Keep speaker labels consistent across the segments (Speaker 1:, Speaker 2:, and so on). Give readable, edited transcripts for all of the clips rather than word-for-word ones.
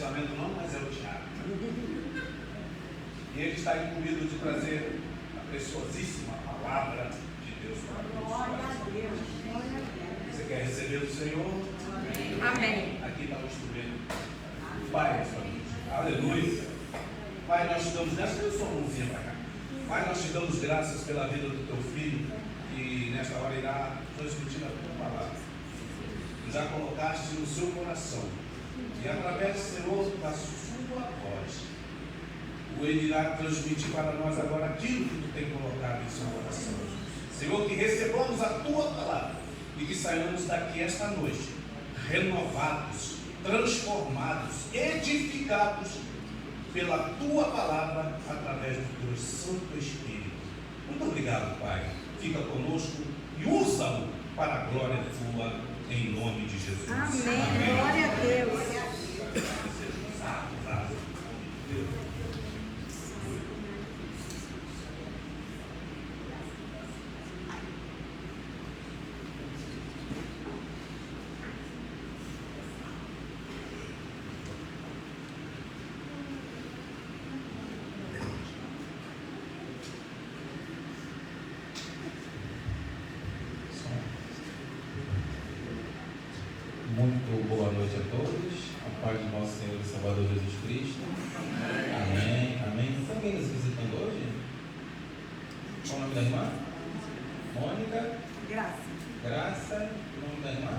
Speaker 1: Testamento não, mas é o Tiago. E ele está incumbido de trazer a preciosíssima palavra de Deus para todos. Você quer receber do Senhor?
Speaker 2: Amém.
Speaker 1: Aqui está o instrumento. Pai, aleluia. Pai, nós te damos graças. Eu sou mãozinha para cá. Pai, nós te damos graças pela vida do teu filho, que nesta hora irá transmitir a tua palavra. Já colocaste no seu coração. E através, Senhor, da sua voz, ele irá transmitir para nós agora aquilo que tu tem colocado em seu coração. Senhor, que recebamos a tua palavra e que saiamos daqui esta noite renovados, transformados, edificados pela tua palavra através do teu Santo Espírito. Muito obrigado, Pai. Fica conosco e usa-o para a glória tua, em nome de Jesus.
Speaker 2: Amém. Amém. Glória a Deus.
Speaker 3: Muito boa noite a todos, a paz do nosso Senhor e Salvador Jesus Cristo. Amém, amém. Está alguém nos visitando hoje? Qual o nome da irmã? Mônica?
Speaker 2: Graça.
Speaker 3: Graça. O nome da irmã?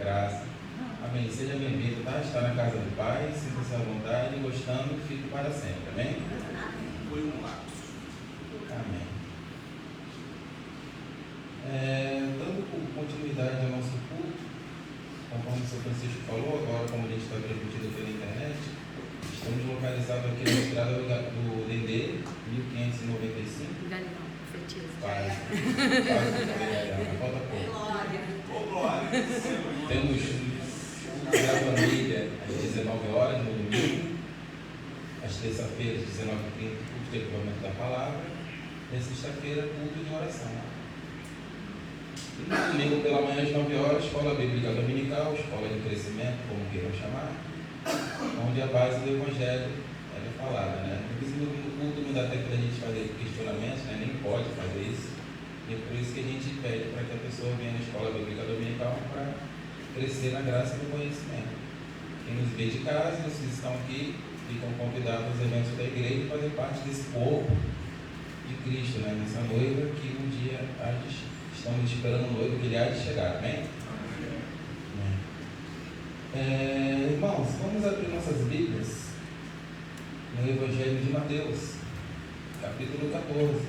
Speaker 3: Graça. Amém. Seja bem-vindo, tá? Está na casa do Pai, sinta-se à vontade, gostando, fique para sempre. Amém?
Speaker 1: Foi um lapso.
Speaker 3: Amém. Dando continuidade ao nosso culto, conforme o Sr. Francisco falou, agora como a gente está transmitido pela internet, estamos localizados aqui na estrada do Dendê, 1595. Quase, falta pouco.
Speaker 1: Glória.
Speaker 3: Temos a família às 19 horas no domingo, às terça-feiras, às 19h30, culto de equipamento da palavra, e sexta-feira, culto de oração. E no domingo pela manhã às 9 horas, escola bíblica dominical, escola de crescimento, como queiram chamar, onde a base do evangelho é falada, né? Inclusive no culto não dá tempo da gente fazer questionamentos, né? Nem pode fazer isso. E é por isso que a gente pede para que a pessoa venha na escola bíblica dominical para crescer na graça e no conhecimento. Quem nos vê de casa, os que estão aqui, ficam convidados aos eventos da igreja e fazer parte desse corpo de Cristo, né? Nessa noiva que um dia estamos esperando o noivo que ele há de chegar, amém? Irmãos, vamos abrir nossas Bíblias no Evangelho de Mateus, capítulo 14. Eu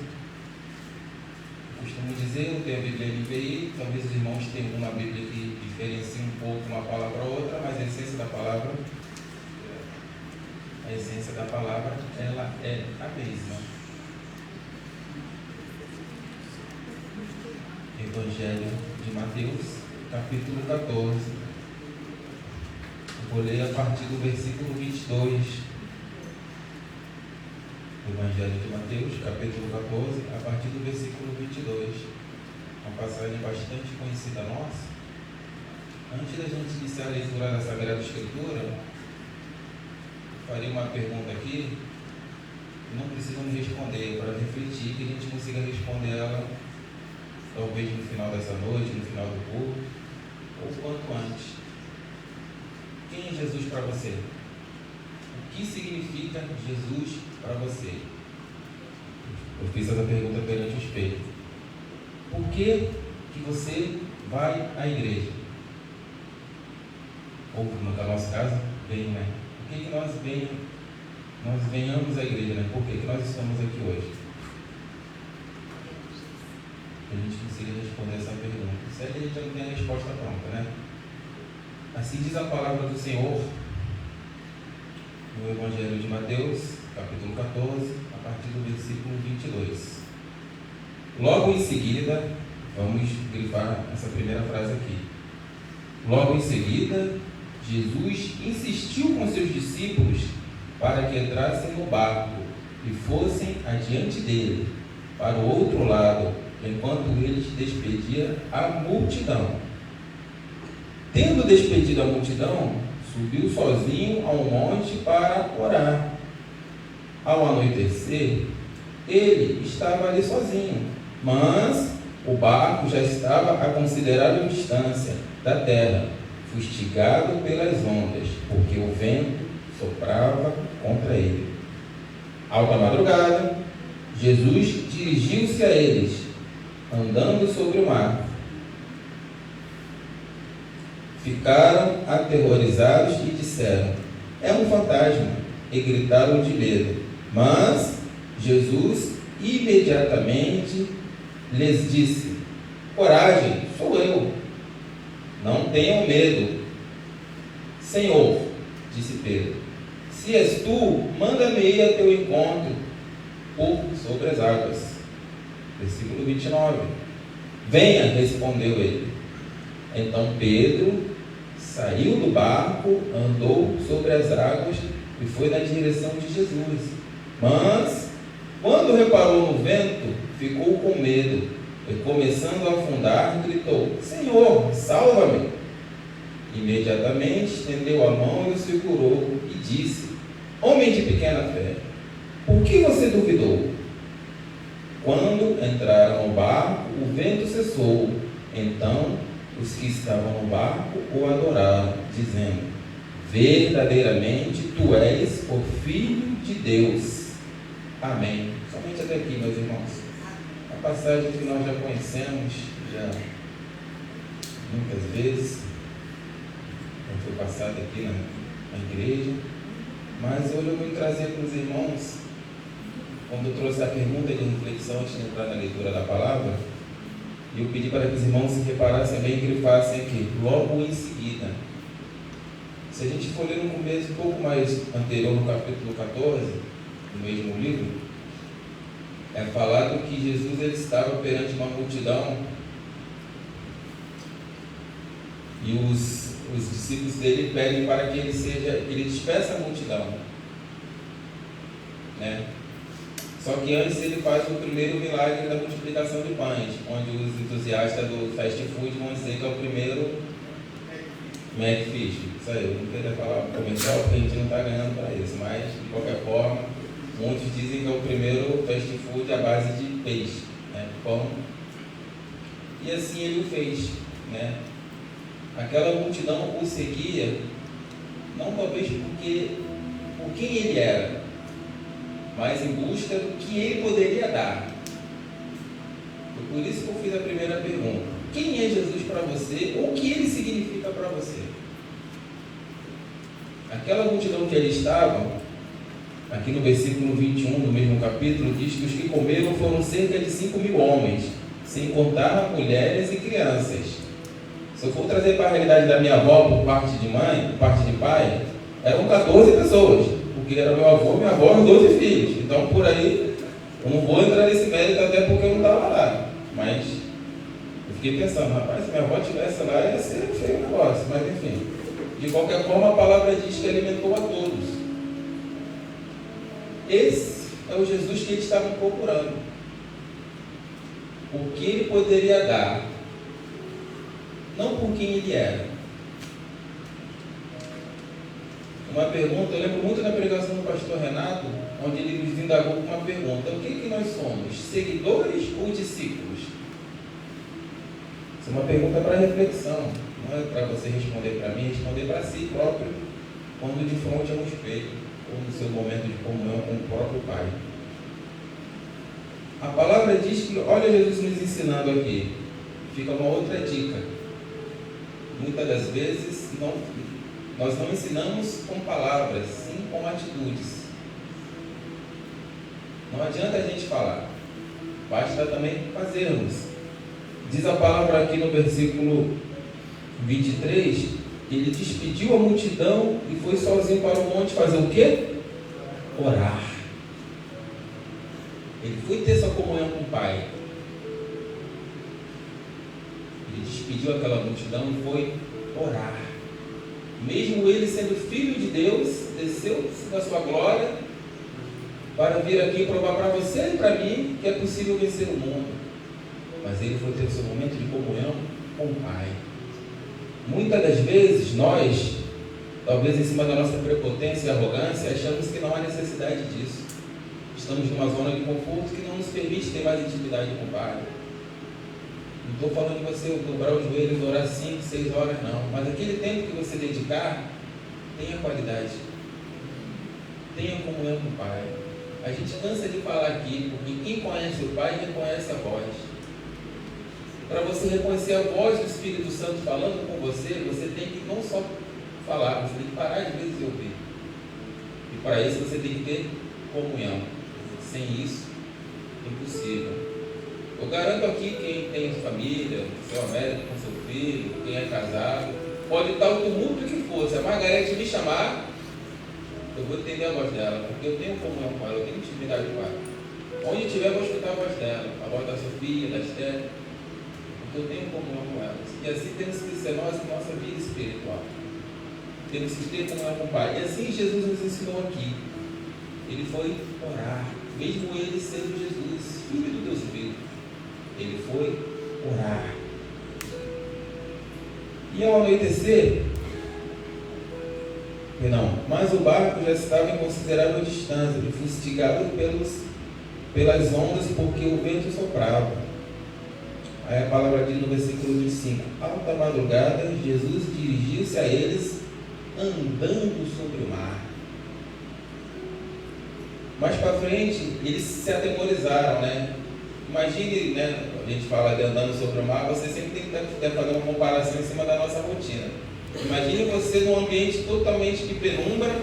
Speaker 3: costumo dizer, eu tenho a Bíblia NVI, talvez os irmãos tenham uma Bíblia que diferencie um pouco uma palavra ou outra, mas a essência da palavra, ela é a mesma. Evangelho de Mateus, capítulo 14. Eu vou ler a partir do versículo 22. Evangelho de Mateus, capítulo 14, a partir do versículo 22. Uma passagem bastante conhecida nossa. Antes da gente iniciar a leitura da Sagrada Escritura, eu farei uma pergunta aqui. Não precisamos responder, para refletir, que a gente consiga responder ela talvez no final dessa noite, no final do culto, ou quanto antes. Quem é Jesus para você? O que significa Jesus para você? Eu fiz essa pergunta perante o espelho. Por que você vai à igreja? Ou no nosso caso, vem, né? Por que nós venhamos à igreja, né? Por que nós estamos aqui hoje? A gente consiga responder essa pergunta. Se a gente já não tem a resposta pronta, né? Assim diz a palavra do Senhor no Evangelho de Mateus, capítulo 14, a partir do versículo 22. Logo em seguida, vamos grifar essa primeira frase aqui. Logo em seguida, Jesus insistiu com seus discípulos para que entrassem no barco e fossem adiante dele, para o outro lado, e enquanto ele despedia a multidão. Tendo despedido a multidão, subiu sozinho ao monte para orar. Ao anoitecer, ele estava ali sozinho, mas o barco já estava a considerável distância da terra, fustigado pelas ondas, porque o vento soprava contra ele. Alta madrugada, Jesus dirigiu-se a eles, andando sobre o mar. Ficaram aterrorizados e disseram: é um fantasma, e gritaram de medo. Mas Jesus imediatamente lhes disse: coragem, sou eu, não tenham medo. Senhor, disse Pedro, se és tu, manda-me ir a teu encontro por sobre as águas. Versículo 29. Venha, respondeu ele. Então Pedro saiu do barco, andou sobre as águas e foi na direção de Jesus. Mas, quando reparou no vento, ficou com medo e, começando a afundar, gritou: Senhor, salva-me! Imediatamente estendeu a mão e o segurou e disse: homem de pequena fé, por que você duvidou? Quando entraram no barco, o vento cessou. Então os que estavam no barco o adoraram, dizendo: verdadeiramente tu és o Filho de Deus. Amém. Somente até aqui, meus irmãos. A passagem que nós já conhecemos já muitas vezes, foi passada aqui na igreja, mas hoje eu vou trazer para os irmãos, quando eu trouxe a pergunta de reflexão antes de entrar na leitura da palavra, e eu pedi para que os irmãos se reparassem bem e grifassem aqui, logo em seguida. Se a gente for ler no começo, um pouco mais anterior, no capítulo 14, no mesmo livro, é falado que Jesus ele estava perante uma multidão e os discípulos dele pedem para que ele despeça a multidão, né? Só que antes ele faz o primeiro milagre da multiplicação de pães, onde os entusiastas do fast food vão dizer que é o primeiro McFish. Isso aí, eu não queria falar comercial porque a gente não está ganhando para isso, mas de qualquer forma, muitos dizem que é o primeiro fast food à base de peixe, né? Pão. E assim ele o fez, né? Aquela multidão o seguia, não talvez por quem ele era, mas em busca do que ele poderia dar. Foi por isso que eu fiz a primeira pergunta: quem é Jesus para você? Ou o que ele significa para você? Aquela multidão que ele estava, aqui no versículo 21 do mesmo capítulo, diz que os que comeram foram cerca de 5.000 homens, sem contar mulheres e crianças. Se eu for trazer para a realidade da minha avó por parte de mãe, por parte de pai, eram 14 pessoas, porque era meu avô, minha avó e 12 filhos. Então por aí, eu não vou entrar nesse mérito até porque eu não estava lá. Mas eu fiquei pensando, rapaz, se minha avó estivesse lá, ia ser feio o negócio. Mas enfim, de qualquer forma a palavra diz que alimentou a todos. Esse é o Jesus que eles estavam procurando. O que ele poderia dar, não por quem ele era. Uma pergunta, eu lembro muito da pregação do pastor Renato, onde ele nos indagou com uma pergunta: o que nós somos? Seguidores ou discípulos? Isso é uma pergunta para reflexão, não é para você responder para mim, responder para si próprio, quando de frente a um espelho, ou no seu momento de comunhão com o próprio Pai. A palavra diz que, olha Jesus nos ensinando aqui, fica uma outra dica. Muitas das vezes nós não ensinamos com palavras, sim com atitudes. Não adianta a gente falar, basta também fazermos. Diz a palavra aqui no versículo 23, que ele despediu a multidão e foi sozinho para o monte fazer o quê? Orar. Ele foi ter sua comunhão com o Pai. Ele despediu aquela multidão e foi orar. Mesmo ele sendo filho de Deus, desceu da sua glória para vir aqui provar para você e para mim que é possível vencer o mundo. mas ele foi ter o seu momento de comunhão com o Pai. Muitas das vezes nós, talvez em cima da nossa prepotência e arrogância, achamos que não há necessidade disso. Estamos numa zona de conforto que não nos permite ter mais intimidade com o Pai. Não estou falando de você dobrar os joelhos e orar 5, 6 horas, não. Mas aquele tempo que você dedicar, tenha qualidade. Tenha comunhão com o Pai. A gente cansa de falar aqui, porque quem conhece o Pai, reconhece a voz. Para você reconhecer a voz do Espírito Santo falando com você, você tem que não só falar, você tem que parar de vezes e ouvir. E para isso você tem que ter comunhão. Sem isso, impossível. Eu garanto aqui, quem tem família, seu médico com seu filho, quem é casado, pode estar o tumulto que for. Se a Margarete me chamar, eu vou entender a voz dela, porque eu tenho comunhão com ela, eu tenho intimidade com ela. Onde estiver, eu vou escutar a voz dela, a voz da Sofia, da Esther, porque eu tenho comunhão com elas. E assim temos que ser nós em nossa vida espiritual. Temos que ter comunhão com o Pai. E assim Jesus nos ensinou aqui. Ele foi orar, mesmo ele sendo Jesus, filho do Deus vivo. Ele foi orar. E ao anoitecer, mas o barco já estava em considerável distância, fustigado pelas ondas, porque o vento soprava. Aí a palavra diz no versículo 25: alta madrugada, Jesus dirigiu-se a eles andando sobre o mar. Mais para frente, eles se atemorizaram, né? Imagine, né? A gente fala de andando sobre o mar, você sempre tem que fazer uma comparação em cima da nossa rotina. Imagine você num ambiente totalmente de penumbra,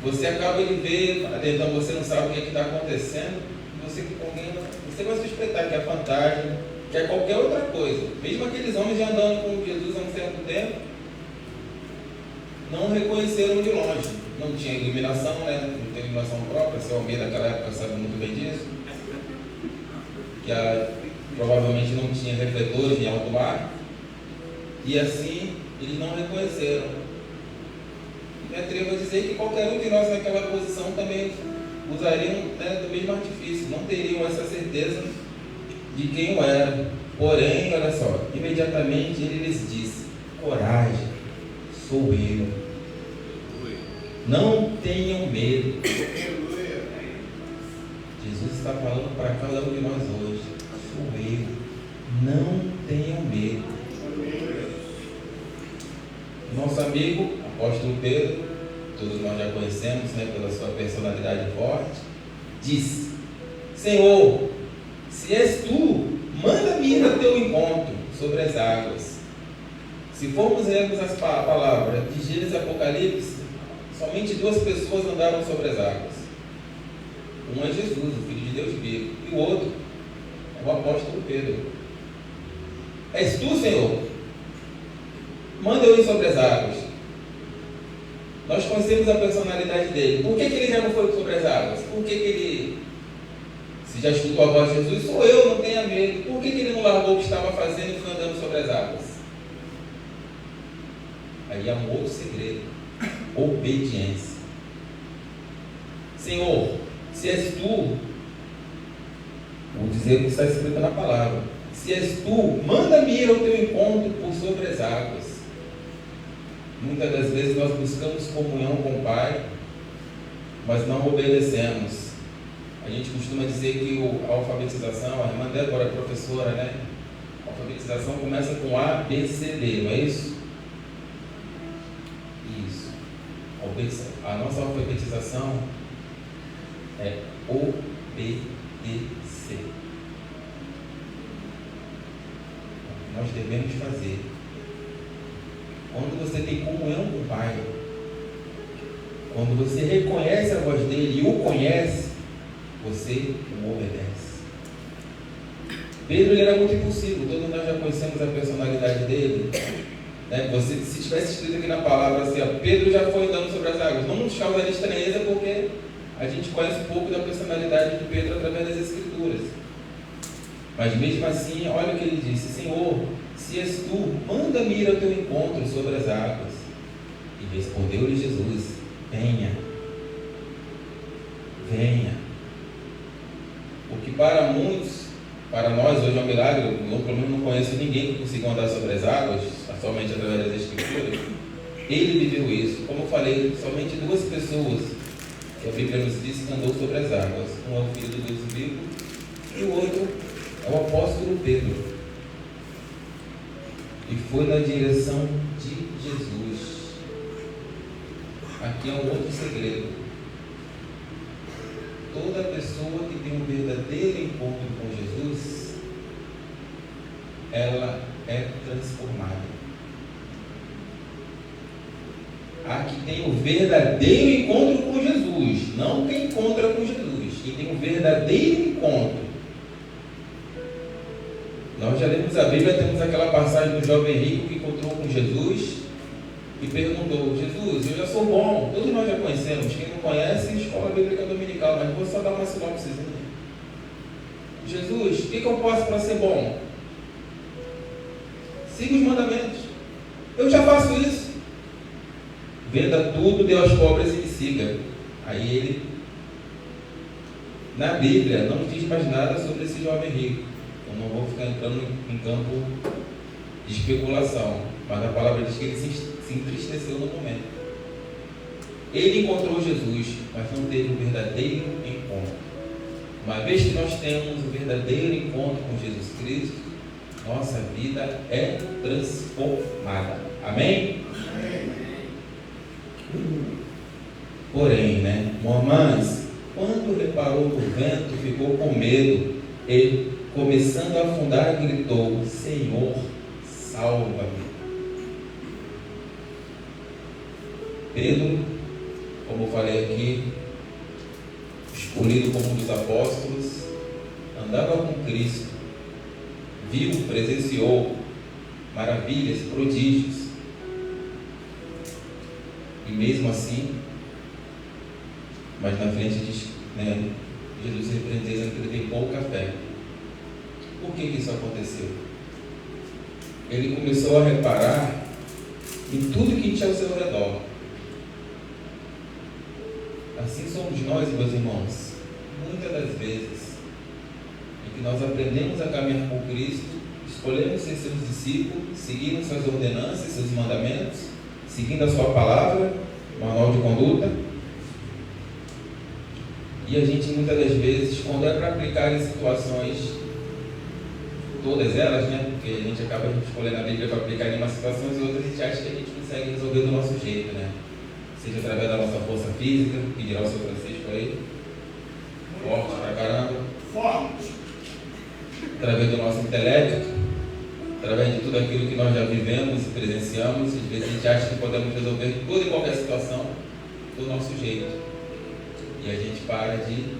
Speaker 3: você acaba de ver, então você não sabe o que está acontecendo, você vai suspeitar que é fantasma, que é qualquer outra coisa. Mesmo aqueles homens já andando com Jesus há um certo tempo, não reconheceram de longe. Não tinha iluminação, né? Não tem iluminação própria, seu Almeida naquela época sabe muito bem disso. Provavelmente não tinha refletores em alto mar. E assim, eles não reconheceram. E me atrevo a dizer que qualquer um de nós naquela posição também usariam, né, do mesmo artifício. Não teriam essa certeza de quem eu era. Porém, olha só, imediatamente ele lhes disse: coragem, sou eu. Não tenham medo. Jesus está falando para cada um de nós hoje: sou eu. Não tenham medo. Nosso amigo, apóstolo Pedro, todos nós já conhecemos, né, pela sua personalidade forte, disse: Senhor, se és tu, manda-me ir ao teu encontro sobre as águas. Se formos lermos as palavras de Gênesis e Apocalipse, somente 2 pessoas andaram sobre as águas. Um é Jesus, o Filho de Deus vivo, e o outro é o apóstolo Pedro. És tu, Senhor? Manda eu ir sobre as águas. Nós conhecemos a personalidade dele. Por que ele já não foi sobre as águas? Por que ele, se já escutou a voz de Jesus, sou eu, não tenha medo. Por que ele não largou o que estava fazendo e foi andando sobre as águas? Aí há um outro segredo: obediência. Senhor, se és tu, vou dizer o que está escrito na palavra: se és tu, manda-me ir ao teu encontro por sobre as águas. Muitas das vezes nós buscamos comunhão com o Pai, mas não obedecemos. A gente costuma dizer que a alfabetização, a irmã Débora é professora, né? A alfabetização começa com A, B, C, D, não é isso? Isso. A nossa alfabetização é obedecer. Nós devemos fazer. Quando você tem comunhão com o Pai, quando você reconhece a voz dele e o conhece, você o obedece. Pedro, ele era muito impulsivo. Todos nós já conhecemos a personalidade dele, né? Se tivesse escrito aqui na palavra assim: Pedro já foi andando sobre as águas, não nos causaria estranheza, porque a gente conhece um pouco da personalidade de Pedro através das Escrituras. Mas mesmo assim, olha o que ele disse: Senhor, se és tu, manda-me ir ao teu encontro sobre as águas. E respondeu-lhe Jesus: venha, venha. Porque para muitos Para nós, hoje é um milagre. Eu, pelo menos, não conheço ninguém que consiga andar sobre as águas, somente através das Escrituras. Ele viveu isso. Como eu falei, somente 2 pessoas que a Bíblia nos diz que andou sobre as águas. Um é o Filho do Deus vivo e o outro é o apóstolo Pedro. E foi na direção de Jesus. Aqui é um outro segredo. Toda pessoa que tem um verdadeiro encontro com Jesus, ela é transformada. A que tem o verdadeiro encontro com Jesus, não quem encontra com Jesus, quem tem um verdadeiro encontro. Nós já lemos a Bíblia, temos aquela passagem do jovem rico que encontrou com Jesus e perguntou: Jesus, eu já sou bom. Todos nós já conhecemos. Quem não conhece, escola bíblica dominical, mas vou só dar uma sinopse. Jesus, o que eu posso para ser bom? Siga os mandamentos. Eu já faço isso. Venda tudo, dê aos pobres e me siga. Aí ele, na Bíblia, não diz mais nada sobre esse jovem rico. Eu não vou ficar entrando em campo de especulação, mas a palavra diz que ele se entristeceu no momento. Ele encontrou Jesus, mas não teve um verdadeiro encontro. Uma vez que nós temos um verdadeiro encontro com Jesus Cristo, nossa vida é transformada. Amém? Porém, Moisés, quando reparou no vento, ficou com medo e, começando a afundar, gritou: Senhor, salva-me. Pedro, como eu falei aqui, escolhido como um dos apóstolos, andava com Cristo, viu, presenciou maravilhas, prodígios, e mesmo assim, mas na frente diz, Jesus repreendeu dizendo que ele tem pouca fé. Por que isso aconteceu? Ele começou a reparar em tudo que tinha ao seu redor. Assim somos nós, meus irmãos, muitas das vezes, em que nós aprendemos a caminhar com Cristo, escolhemos ser seus discípulos, seguindo suas ordenanças, seus mandamentos, seguindo a sua palavra, manual de conduta, e a gente muitas das vezes, quando é para aplicar em situações, todas elas, porque a gente acaba escolhendo a Bíblia para aplicar em umas situações e outras a gente acha que a gente consegue resolver do nosso jeito, seja através da nossa força física, que dirá o seu Francisco aí, forte pra caramba, através do nosso intelecto, através de tudo aquilo que nós já vivemos e presenciamos. Às vezes a gente acha que podemos resolver toda e qualquer situação do nosso jeito, e a gente para de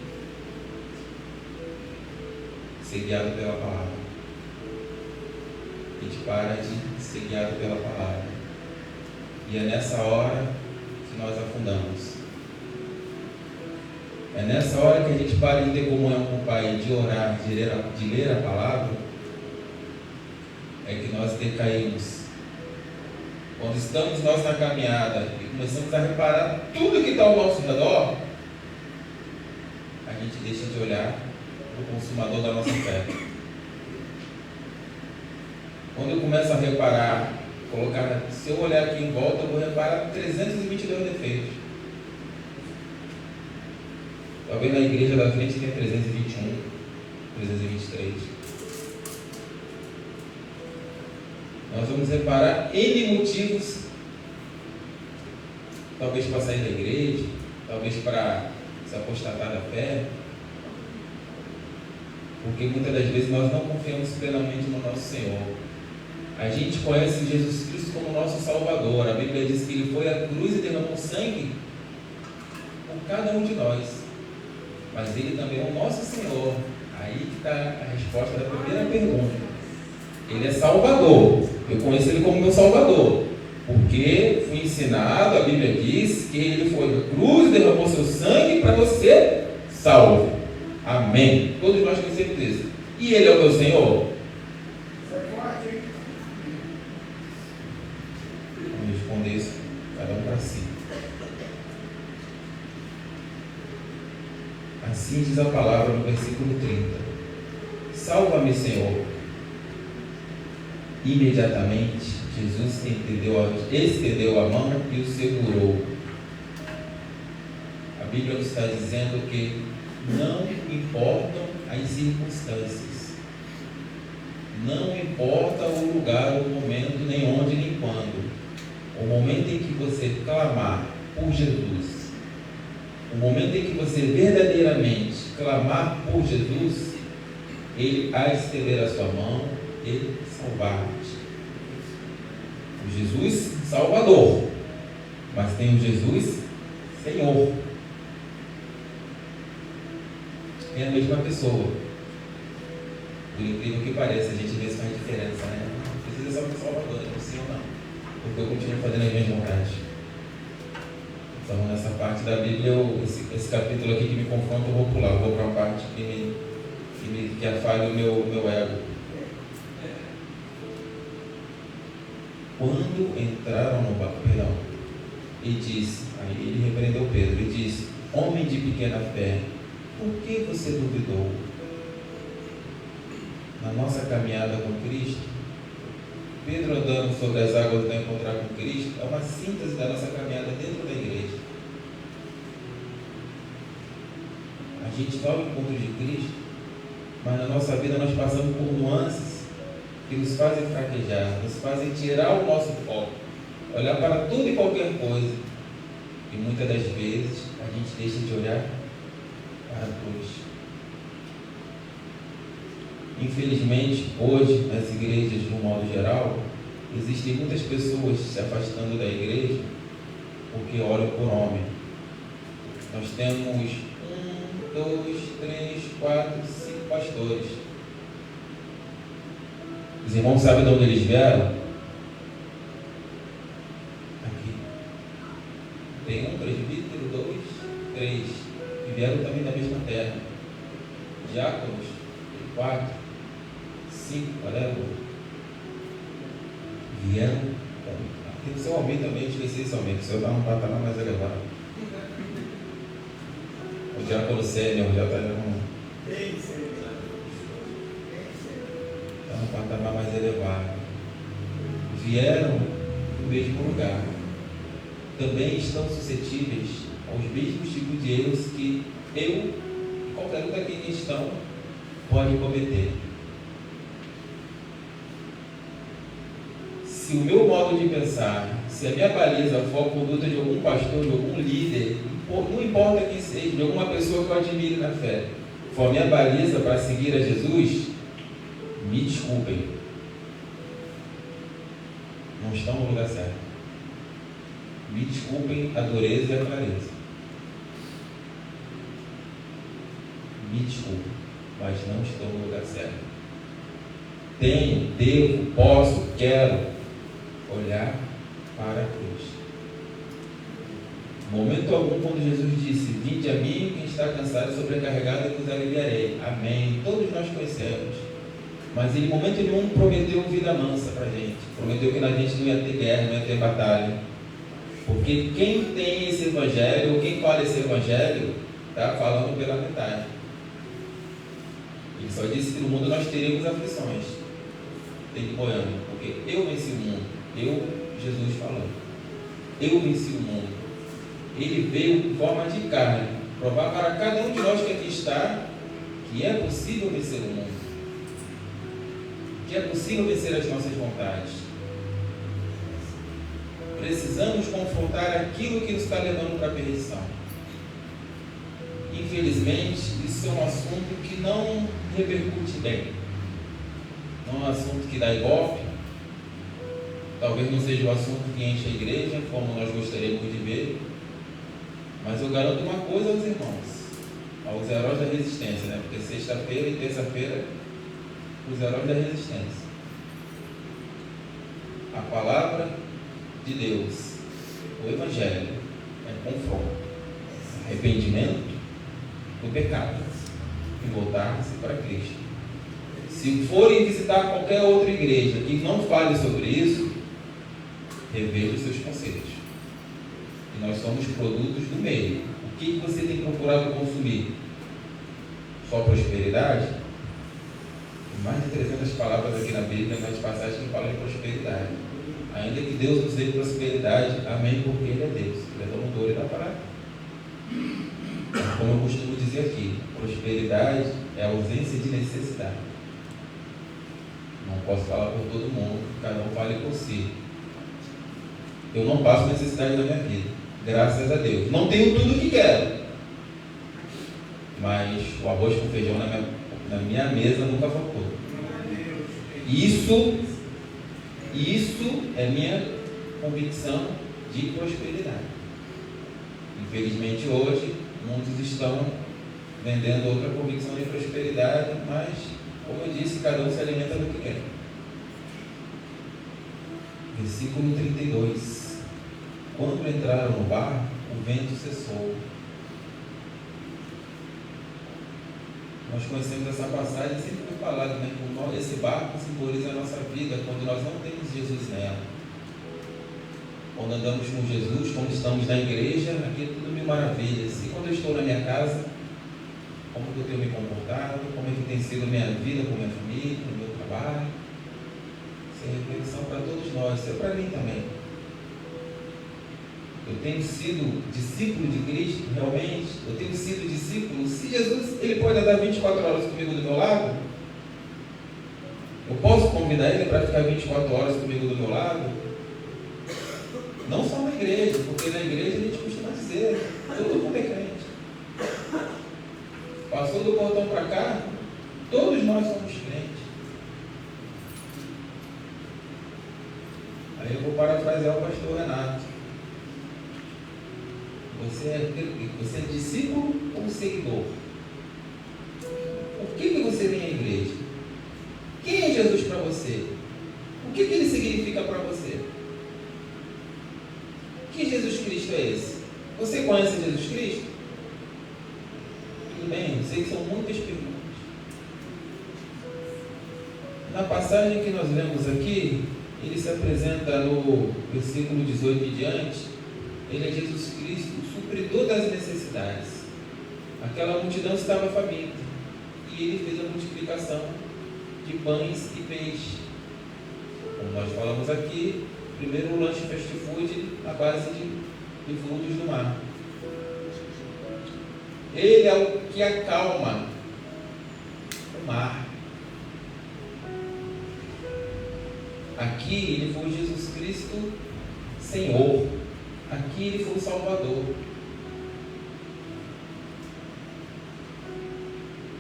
Speaker 3: ser guiado pela palavra. A gente para de ser guiado pela palavra, e é nessa hora que nós afundamos. É nessa hora que a gente para de ter comunhão com o Pai, de orar, de ler a palavra, é que nós decaímos. Quando estamos nós na caminhada e começamos a reparar tudo que está ao nosso redor, a gente deixa de olhar o consumador da nossa fé. Quando eu começo a reparar, se eu olhar aqui em volta, eu vou reparar 322 defeitos. Talvez na igreja da frente tenha 321, 323. Nós vamos reparar N motivos, talvez para sair da igreja, talvez para se apostatar da fé, porque muitas das vezes nós não confiamos plenamente no nosso Senhor. A gente conhece Jesus Cristo como nosso Salvador. A Bíblia diz que Ele foi à cruz e derramou sangue por cada um de nós. Mas Ele também é o nosso Senhor. Aí que está a resposta da primeira pergunta. Ele é Salvador. Eu conheço Ele como meu Salvador, porque fui ensinado, a Bíblia diz que Ele foi à cruz e derramou seu sangue para você salvo. Amém. Todos nós conhecemos isso. E Ele é o meu Senhor? Vamos responder isso, cada um para si. Assim diz a palavra no versículo 30. salva-me, Senhor. Imediatamente, Jesus estendeu a mão e o segurou. A Bíblia nos está dizendo que não importam as circunstâncias, não importa o lugar, o momento, nem onde, nem quando. O momento em que você clamar por Jesus, o momento em que você verdadeiramente clamar por Jesus, Ele há de estender a sua mão, Ele salvar-te. O Jesus Salvador, mas tem o Jesus Senhor. É a mesma pessoa. Por incrível que pareça, a gente vê se faz diferença, né? Não precisa ser uma Salvador, não sim ou não, porque eu continuo fazendo as minhas vontades. Então, nessa parte da Bíblia, esse capítulo aqui que me confronta, eu vou pular, eu vou para uma parte que afaga o meu ego. Quando entraram no barco, e disse, aí ele repreendeu Pedro e disse: homem de pequena fé, por que você duvidou? Na nossa caminhada com Cristo, Pedro andando sobre as águas para encontrar com Cristo, é uma síntese da nossa caminhada dentro da igreja. A gente vai ao encontro de Cristo, mas na nossa vida nós passamos por nuances que nos fazem fraquejar, nos fazem tirar o nosso foco, olhar para tudo e qualquer coisa, e muitas das vezes a gente deixa de olhar para a cruz. Infelizmente, hoje, nas igrejas, de um modo geral, existem muitas pessoas se afastando da igreja porque olham por homem. Nós temos 1, 2, 3, 4, 5 pastores. Os irmãos sabem de onde eles vieram? Aqui. Tem um presbítero, 2, 3, que vieram também da mesma terra. Diáconos, 4, 5, whatever. Vieram. Aqui no seu aumento também, esqueci esse aumento. O seu está num patamar mais elevado. O diácono sênior já está num patamar mais elevado. Vieram do mesmo lugar. Também estão suscetíveis aos mesmos tipos de erros que eu e qualquer um daqui que estão pode cometer. Se o meu modo de pensar, se a minha baliza for a conduta de algum pastor, de algum líder, não importa quem seja, de alguma pessoa que eu admire na fé, for a minha baliza para seguir a Jesus, me desculpem, não estão no lugar certo. Me desculpem a dureza e a clareza. Me desculpem, mas não estou no lugar certo. Tenho, devo, posso, quero olhar para a cruz. Momento algum, quando Jesus disse: vinde a mim, quem está cansado e sobrecarregado, eu vos aliviarei. Amém. Todos nós conhecemos. Mas ele, em momento nenhum, prometeu vida mansa para a gente. Prometeu que na gente não ia ter guerra, não ia ter batalha. Porque quem tem esse evangelho, ou quem fala esse evangelho, está falando pela metade. Ele só disse que no mundo nós teríamos aflições. Tem que boiando. Porque eu venci o mundo. Eu, Jesus falando. Eu venci o mundo. Ele veio em forma de carne, provar para cada um de nós que aqui está, que é possível vencer o mundo. Que é possível vencer as nossas vontades. Precisamos confrontar aquilo que nos está levando para a perdição. Infelizmente, isso é um assunto que não repercute bem. Não é um assunto que dá ibope. Talvez não seja o assunto que enche a igreja, como nós gostaríamos de ver. Mas eu garanto uma coisa aos irmãos, aos heróis da resistência, né? Porque sexta-feira e terça-feira, os heróis da resistência. A palavra de Deus, o Evangelho, é confronto, arrependimento do pecado e voltar-se para Cristo. Se forem visitar qualquer outra igreja que não fale sobre isso, reveja os seus conceitos. E nós somos produtos do meio. O que você tem procurado consumir? Só prosperidade? mais de 300 palavras aqui na Bíblia, nas passagens que falam de prosperidade. Ainda que Deus nos dê prosperidade, amém, porque Ele é Deus. Ele é dono da parada. Como eu costumo dizer aqui, prosperidade é a ausência de necessidade. Não posso falar por todo mundo, cada um fale por si. Eu não passo necessidade na minha vida, graças a Deus. Não tenho tudo o que quero, mas o arroz com feijão na minha mesa nunca faltou. Isso é minha convicção de prosperidade. Infelizmente hoje, muitos estão vendendo outra convicção de prosperidade, mas, como eu disse, cada um se alimenta do que quer. Versículo 32. Quando entraram no barco, o vento cessou. Nós conhecemos essa passagem, sempre foi falado, né? Esse barco simboliza a nossa vida quando nós não temos Jesus nela. Quando andamos com Jesus, quando estamos na igreja, aqui é tudo mil maravilhas. E quando eu estou na minha casa, como que eu tenho me comportado, como é que tem sido a minha vida com minha família, no meu trabalho. Isso é reflexão para todos nós, isso é para mim também. Eu tenho sido discípulo de Cristo, realmente? Eu tenho sido discípulo? Se Jesus, Ele pode andar 24 horas comigo do meu lado, eu posso convidar Ele para ficar 24 horas comigo do meu lado? Não só na igreja, porque na igreja a gente costuma dizer, todo mundo é crente. Passou do portão para cá, todos nós somos crentes. Aí eu vou parafrasear o pastor Renato. Você é discípulo ou seguidor? Por que você vem à igreja? Quem é Jesus para você? O que ele significa para você? Que Jesus Cristo é esse? Você conhece Jesus Cristo? Tudo bem, sei que são muitas perguntas. Na passagem que nós lemos aqui, ele se apresenta no versículo 18 e diante. Ele é Jesus Cristo, o supridor das necessidades. Aquela multidão estava faminta e ele fez a multiplicação de pães e peixes. Como nós falamos aqui, primeiro o lanche fast food à base de frutos do mar. Ele é o que acalma o mar. Aqui ele foi Jesus Cristo Senhor. Aqui ele foi o Salvador.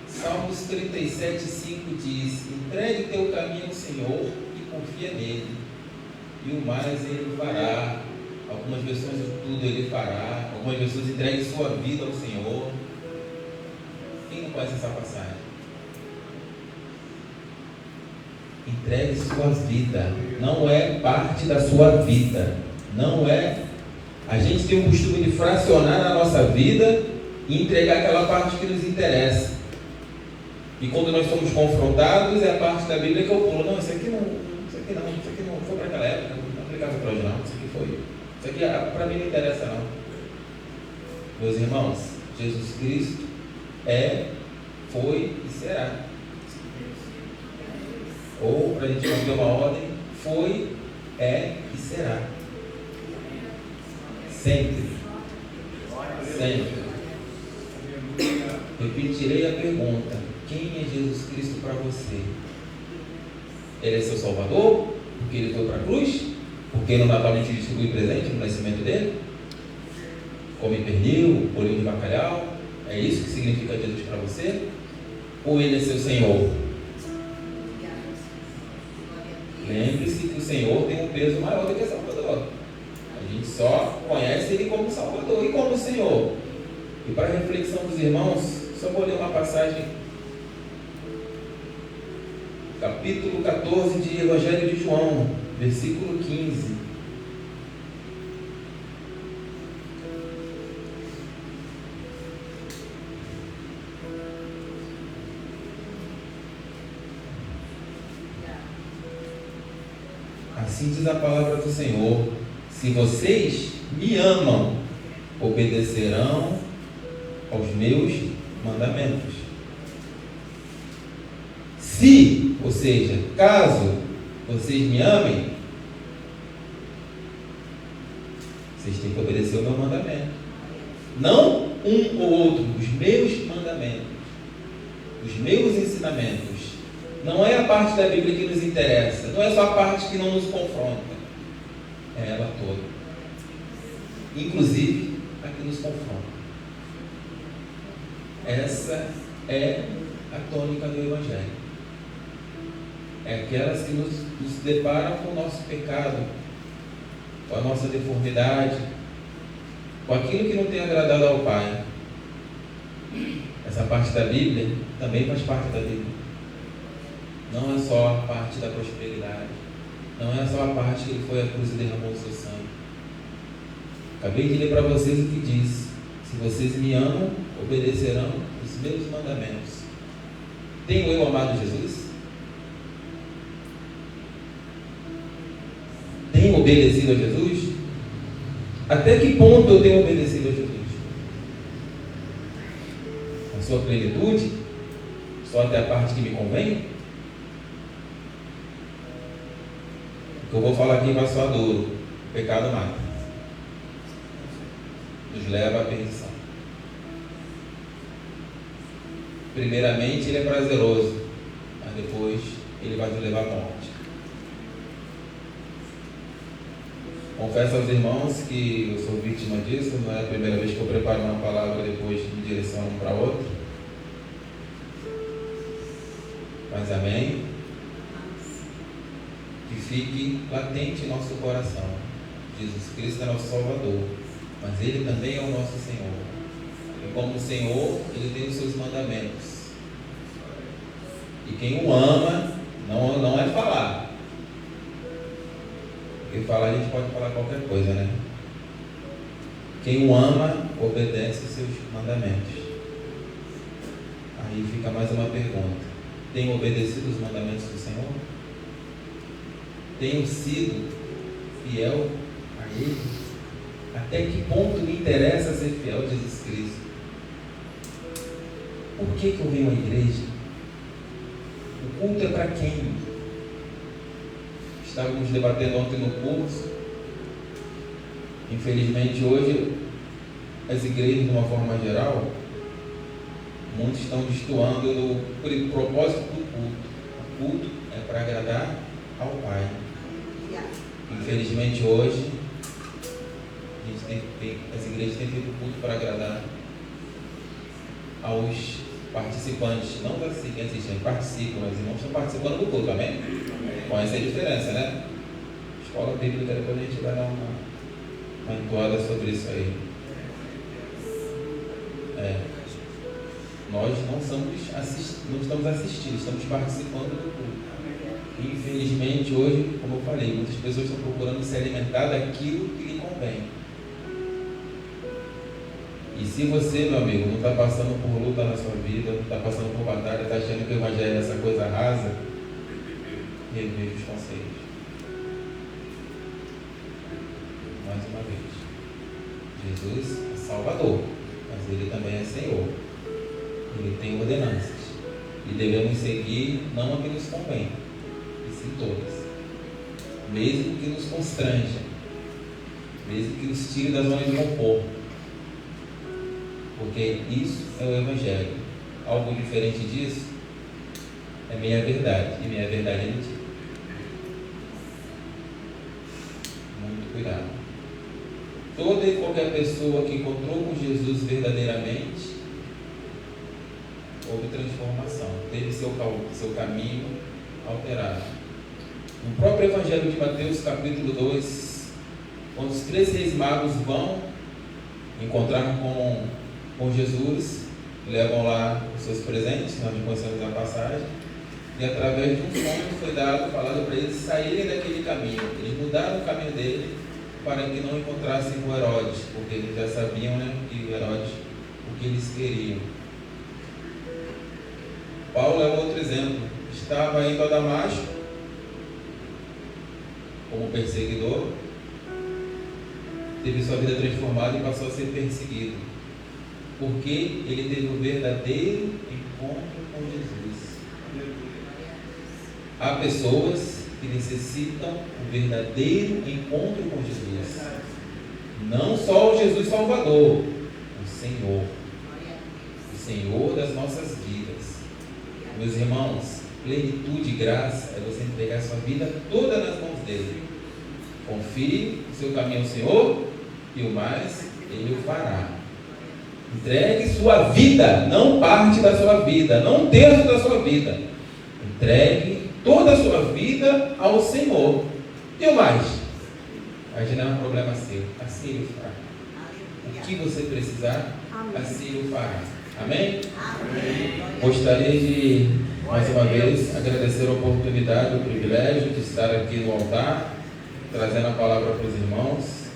Speaker 3: Salmos 37:5 diz: entregue teu caminho ao Senhor e confia nele, e o mais ele fará. Algumas versões, tudo ele fará. Algumas versões, entregue sua vida ao Senhor. Quem não conhece essa passagem? Entregue sua vida. Não é parte da sua vida. Não é. A gente tem o costume de fracionar na nossa vida e entregar aquela parte que nos interessa. E quando nós somos confrontados, é a parte da Bíblia que eu pulo. Não, isso aqui não foi para aquela época, não aplicava para hoje não. Isso aqui para mim não interessa não. Meus irmãos, Jesus Cristo é, foi e será. Ou, para a gente manter uma ordem, foi, é e será. Sempre. Sempre. Repetirei a pergunta: quem é Jesus Cristo para você? Ele é seu Salvador? Porque ele foi para a cruz? Porque no Natal a gente distribui presente no nascimento dele? Come pernil, bolinho de bacalhau? É isso que significa Jesus para você? Ou ele é seu Senhor? Lembre-se que o Senhor tem um peso maior do que Salvador. A gente só conhece ele como Salvador e como Senhor. E para a reflexão dos irmãos, só vou ler uma passagem, capítulo 14 de Evangelho de João, versículo 15. Assim diz a palavra do Senhor: se vocês me amam, obedecerão aos meus mandamentos. Se Ou seja, caso vocês me amem, vocês têm que obedecer o meu mandamento. Não um ou outro, os meus mandamentos, os meus ensinamentos. Não é a parte da Bíblia que nos interessa, não é só a parte que não nos confronta, é ela toda, inclusive a que nos confronta. Essa é a tônica do Evangelho. É aquelas que nos deparam com o nosso pecado, com a nossa deformidade, com aquilo que não tem agradado ao Pai. Essa parte da Bíblia também faz parte da Bíblia. Não é só a parte da prosperidade, não é só a parte que ele foi à cruz e derramou o seu sangue. Acabei de ler para vocês o que diz: se vocês me amam, obedecerão os meus mandamentos. Tenho eu amado Jesus? Tenho obedecido a Jesus? Até que ponto eu tenho obedecido a Jesus? A sua plenitude? Só até a parte que me convém? O que eu vou falar aqui vai soar duro. O pecado mata, nos leva à perdição. Primeiramente ele é prazeroso, mas depois ele vai nos levar à morte. Confesso aos irmãos que eu sou vítima disso. Não é a primeira vez que eu preparo uma palavra depois me direciono um para outro. Mas amém. Que fique latente em nosso coração: Jesus Cristo é nosso Salvador, mas Ele também é o nosso Senhor. E como Senhor, Ele tem os seus mandamentos. E quem o ama, não é falar. Porque falar a gente pode falar qualquer coisa, né? Quem o ama, obedece os seus mandamentos. Aí fica mais uma pergunta: tenho obedecido os mandamentos do Senhor? Tenho sido fiel a Ele? Até que ponto me interessa ser fiel a Jesus Cristo? Por que eu venho à igreja? O culto é para quem? Estávamos debatendo ontem no curso. Infelizmente hoje as igrejas, de uma forma geral, muitos estão destoando do propósito do culto. O culto é para agradar ao Pai. Infelizmente hoje as igrejas têm feito culto para agradar aos participantes, não que assistem, participam, mas irmãos estão participando do culto, amém? Conhece a diferença, né? Escola bíblica, depois a gente vai dar uma entoada sobre isso aí. Nós não estamos assistindo, estamos participando do culto. Infelizmente hoje, como eu falei, muitas pessoas estão procurando se alimentar daquilo que lhe convém. E se você, meu amigo, não está passando por luta na sua vida, não está passando por batalha, está achando que o Evangelho é essa coisa rasa, reveja os conselhos. Mais uma vez, Jesus é Salvador, mas Ele também é Senhor. Ele tem ordenanças e devemos seguir não a que nos convém, e sim todas, mesmo que nos constranja, mesmo que nos tire da zona de conforto, porque isso é o Evangelho. Algo diferente disso é meia verdade, e meia verdade é mentira. Muito cuidado. Toda e qualquer pessoa que encontrou com Jesus verdadeiramente houve transformação, teve seu caminho alterado. No próprio Evangelho de Mateus, capítulo 2, quando os 3 reis magos vão encontrar com Jesus, levam lá os seus presentes, nós conhecemos a passagem, e através de um sonho foi falado para eles saírem daquele caminho. Eles mudaram o caminho dele para que não encontrassem com Herodes, porque eles já sabiam, né, que Herodes, o que eles queriam. Paulo é outro exemplo. Estava indo a Damasco como perseguidor, teve sua vida transformada e passou a ser perseguido, porque ele teve um verdadeiro encontro com Jesus. Há pessoas que necessitam um verdadeiro encontro com Jesus. Não só o Jesus Salvador, o Senhor. O Senhor das nossas vidas. Meus irmãos, plenitude e graça é você entregar a sua vida toda nas mãos dele. Confie o seu caminho ao Senhor e o mais ele o fará. Entregue sua vida, não parte da sua vida, não um terço da sua vida. Entregue toda a sua vida ao Senhor. E o mais? Mas não é um problema seu, assim ele fará. O que você precisar, assim ele fará. Amém?
Speaker 2: Amém.
Speaker 3: Gostaria de, mais uma vez, agradecer a oportunidade, o privilégio de estar aqui no altar, trazendo a palavra para os irmãos.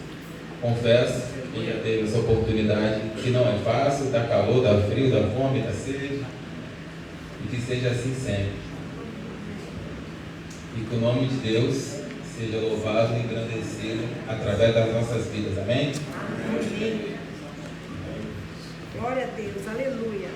Speaker 3: Confesso que já teve essa oportunidade, que não é fácil, dá calor, dá frio, dá fome, dá sede, e que seja assim sempre. E que o nome de Deus seja louvado e engrandecido através das nossas vidas. Amém?
Speaker 2: Amém. Glória a Deus. Aleluia.